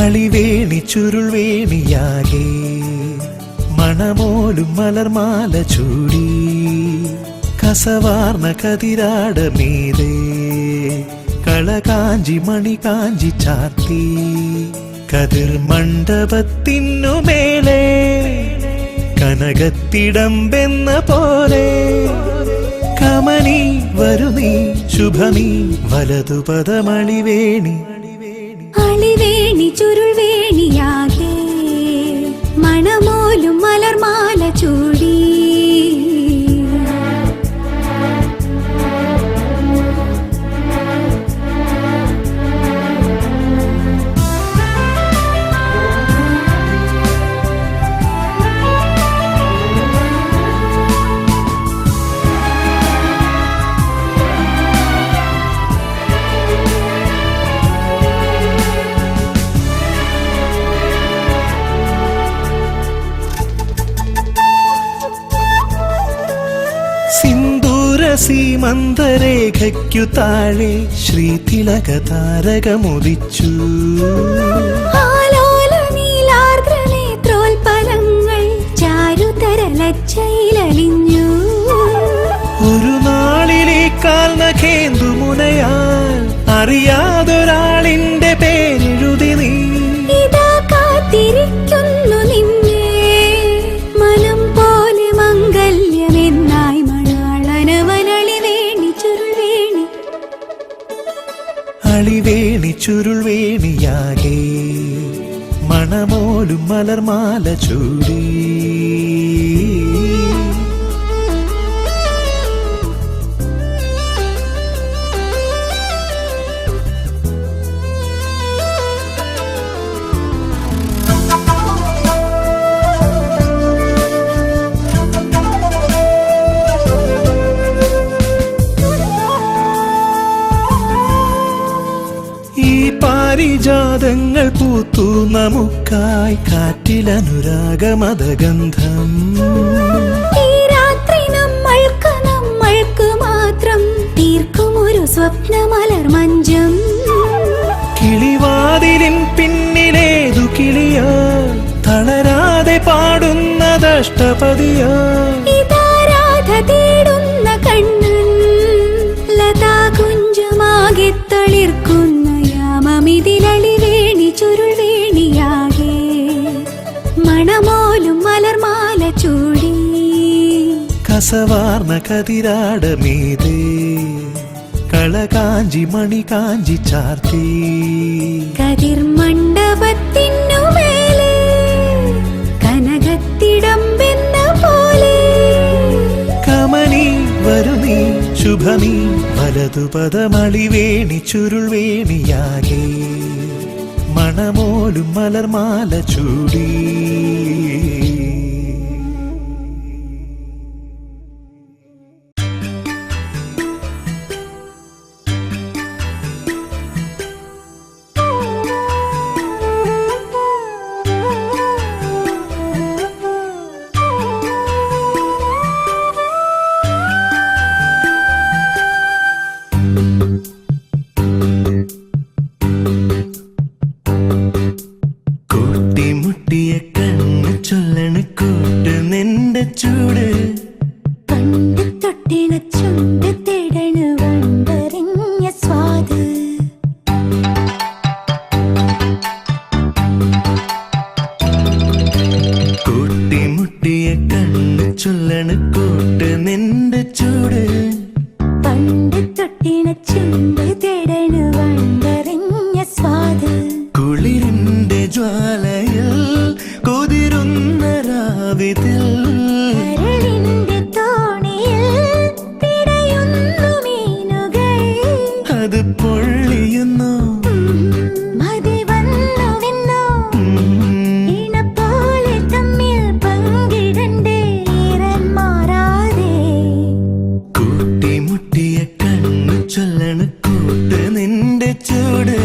അളിവേണി ചുരുൾവേണിയാകെ മണമോലും മലർമാല ചൂടി കസവാർന്ന കതിരാട മീതേ കളകാഞ്ചി മണികാഞ്ചി ചാർത്തി കതിർ മണ്ഡപത്തിനു മേലെ കനകത്തിടമ്പെന്ന പോലെ കമനി വരുനീ ശുഭമീ വലതുപദമളിവേണി അളിവേണി ചുരുൾവേണിയാകെ മണമോലും മലർമാല ചൂടി സീമന്തരേഖയ്ക്കു താഴെ ശ്രീതിലക താരകമുദിച്ചു നീലാർദ്രനേത്രോൽപലങ്ങൾ ചാരുതരലച്ചയിലലിഞ്ഞു ഒരു നാളിലെ കാൽ നഖേന്ദു മുനയാൽ അറിയാതൊരാളിന്റെ പേരെഴുതി നീ ഇതാ കാത്തിരിക്കുന്നു നിന്നെ മനം പോലെ മംഗല്യമെന്നായി അളിവേണി ചുരുൾവേണിയാകെ മണമോലും മലർമാല ചൂടി പാരിജാതങ്ങൾ പൂത്തു നമുക്കായി കാറ്റിലനുരാഗമതഗന്ധം ഈ രാത്രി നമ്മൾക്ക് മാത്രം തീർക്കും ഒരു സ്വപ്നമലർ മഞ്ചം കിളിവാതിലിൻ പിന്നിലേതു കിളിയോ തളരാതെ പാടുന്നതഷ്ടപതിയോ ഇതാ രാധ തേടുന്ന കണ്ണൻ ലതാ കുഞ്ചമാകെ തളിർക്കുന്ന ിലളിവേണി ചുരുൾവേണിയാകെ മണമോലും മലർമാല ചൂടി കസവാർന്ന കതിരാട മീതേ കളകാഞ്ചി മണികാഞ്ചി ചാർത്തി കതിർ മണ്ഡപത്തിനു മേലെ കനകത്തിടമ്പെന്ന പോലെ കമനി വരുനീ ശുഭമീ വലതുപദമളിവേണി ചുരുൾവേണിയാകെ മണമോലും മലർമാല ചൂടി ചൊല്ലണ കൂട്ട് നിന്റെ ചൂട്